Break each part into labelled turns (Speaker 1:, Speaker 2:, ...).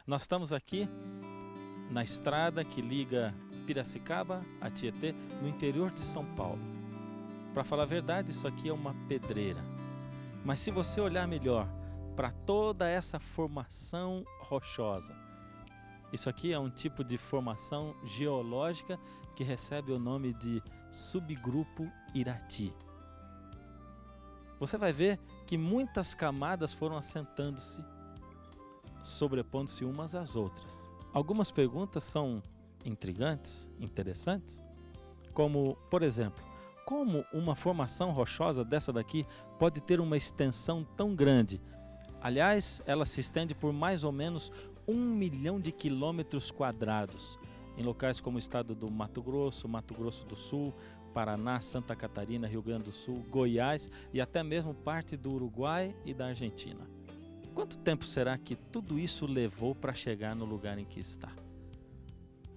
Speaker 1: Nós estamos aqui na estrada que liga Piracicaba a Tietê, no interior de São Paulo. Para falar a verdade, isso aqui é uma pedreira. Mas se você olhar melhor para toda essa formação rochosa, isso aqui é um tipo de formação geológica que recebe o nome de subgrupo Irati. Você vai ver que muitas camadas foram assentando-se, sobrepondo-se umas às outras. Algumas perguntas são intrigantes, interessantes, como, por exemplo, como uma formação rochosa dessa daqui pode ter uma extensão tão grande? Aliás, ela se estende por mais ou menos 1 milhão de quilômetros quadrados, em locais como o estado do Mato Grosso do Sul, Paraná, Santa Catarina, Rio Grande do Sul, Goiás e até mesmo parte do Uruguai e da Argentina. Quanto tempo será que tudo isso levou para chegar no lugar em que está?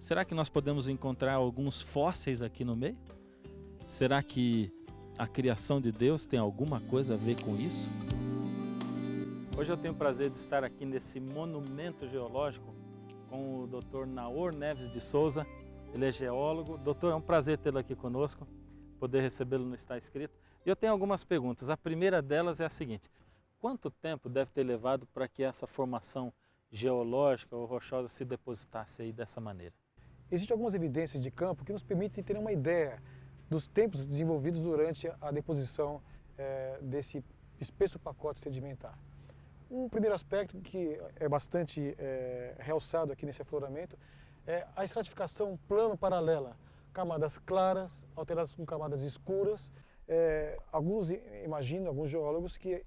Speaker 1: Será que nós podemos encontrar alguns fósseis aqui no meio? Será que a criação de Deus tem alguma coisa a ver com isso? Hoje eu tenho o prazer de estar aqui nesse monumento geológico com o Dr. Naor Neves de Souza. Ele é geólogo. Doutor, é um prazer tê-lo aqui conosco, poder recebê-lo no Está Escrito. E eu tenho algumas perguntas. A primeira delas é a seguinte: quanto tempo deve ter levado para que essa formação geológica ou rochosa se depositasse aí dessa maneira?
Speaker 2: Existem algumas evidências de campo que nos permitem ter uma ideia dos tempos desenvolvidos durante a deposição desse espesso pacote sedimentar. Um primeiro aspecto que é bastante realçado aqui nesse afloramento é a estratificação plano-paralela, camadas claras alteradas com camadas escuras. Alguns imaginam, alguns geólogos, que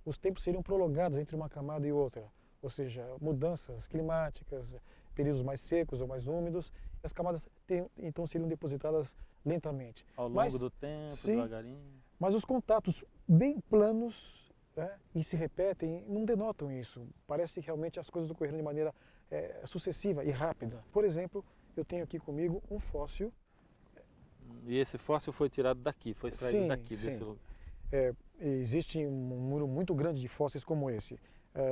Speaker 2: os tempos seriam prolongados entre uma camada e outra, ou seja, mudanças climáticas, períodos mais secos ou mais úmidos, e as camadas então seriam depositadas lentamente.
Speaker 1: Ao longo do tempo,
Speaker 2: sim,
Speaker 1: devagarinho.
Speaker 2: Mas os contatos bem planos, né, e se repetem, não denotam isso. Parece que realmente as coisas ocorreram de maneira sucessiva e rápida. Por exemplo, eu tenho aqui comigo um fóssil.
Speaker 1: E esse fóssil foi tirado daqui, foi extraído daqui, desse lugar.
Speaker 2: Existe um número muito grande de fósseis como esse.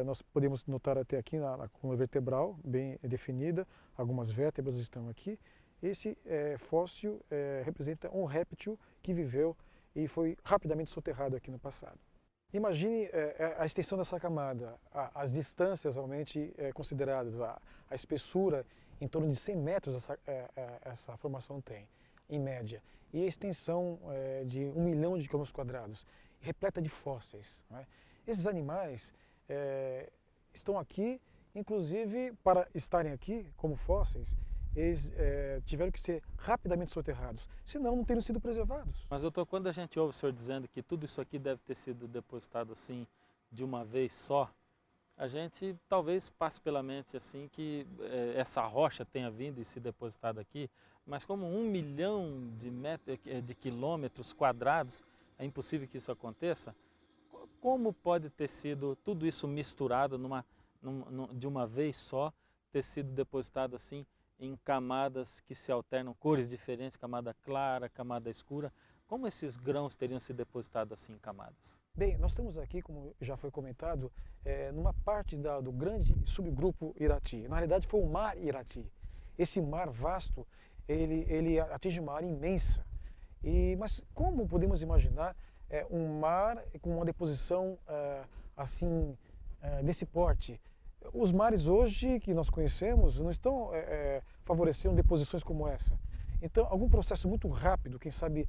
Speaker 2: Nós podemos notar até aqui na coluna vertebral, bem definida, algumas vértebras estão aqui. Esse fóssil representa um réptil que viveu e foi rapidamente soterrado aqui no passado. Imagine a extensão dessa camada, as distâncias realmente consideradas, a espessura em torno de 100 metros essa formação tem, em média, e a extensão de 1 milhão de quilômetros quadrados, repleta de fósseis, né? Esses animais estão aqui, inclusive para estarem aqui como fósseis, eles tiveram que ser rapidamente soterrados, senão não teriam sido preservados.
Speaker 1: Mas doutor, quando a gente ouve o senhor dizendo que tudo isso aqui deve ter sido depositado assim de uma vez só, a gente talvez passe pela mente assim que essa rocha tenha vindo e se depositado aqui, mas como 1 milhão de quilômetros quadrados, é impossível que isso aconteça. Como pode ter sido tudo isso misturado de uma vez só, ter sido depositado assim em camadas que se alternam, cores diferentes, camada clara, camada escura? Como esses grãos teriam se depositado assim em camadas?
Speaker 2: Bem, nós estamos aqui, como já foi comentado, numa parte do grande subgrupo Irati. Na realidade foi o mar Irati. Esse mar vasto, ele atinge uma área imensa. Mas como podemos imaginar um mar com uma deposição assim desse porte? Os mares hoje que nós conhecemos não estão favorecendo deposições como essa. Então, algum processo muito rápido, quem sabe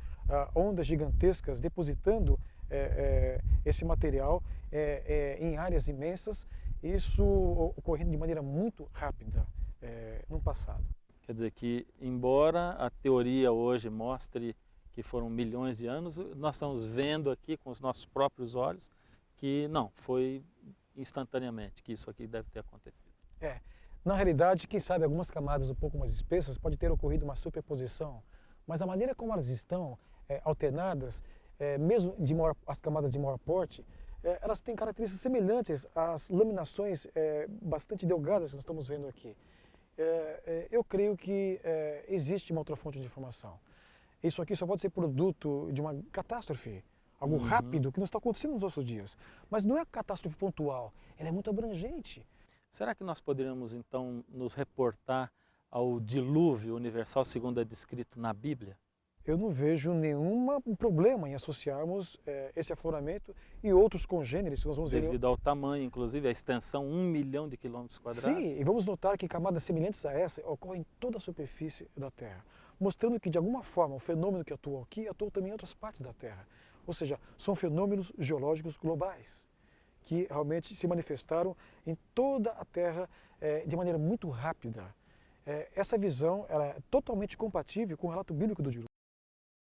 Speaker 2: ondas gigantescas depositando esse material em áreas imensas, isso ocorrendo de maneira muito rápida no passado.
Speaker 1: Quer dizer que, embora a teoria hoje mostre que foram milhões de anos, nós estamos vendo aqui com os nossos próprios olhos que não, foi instantaneamente que isso aqui deve ter acontecido.
Speaker 2: Na realidade, quem sabe algumas camadas um pouco mais espessas pode ter ocorrido uma superposição, mas a maneira como elas estão alternadas, mesmo as camadas de maior porte, elas têm características semelhantes às laminações bastante delgadas que nós estamos vendo aqui. Eu creio que existe uma outra fonte de informação. Isso aqui só pode ser produto de uma catástrofe, algo rápido que não está acontecendo nos nossos dias. Mas não é catástrofe pontual, ela é muito abrangente.
Speaker 1: Será que nós poderíamos então nos reportar ao dilúvio universal segundo é descrito na Bíblia?
Speaker 2: Eu não vejo nenhum problema em associarmos esse afloramento e outros congêneres que nós vamos ver.
Speaker 1: Devido ao tamanho, inclusive, a extensão 1 milhão de quilômetros quadrados.
Speaker 2: Sim, e vamos notar que camadas semelhantes a essa ocorrem em toda a superfície da Terra, mostrando que, de alguma forma, o fenômeno que atuou aqui atuou também em outras partes da Terra. Ou seja, são fenômenos geológicos globais, que realmente se manifestaram em toda a Terra de maneira muito rápida. Essa visão ela é totalmente compatível com o relato bíblico do dilúvio.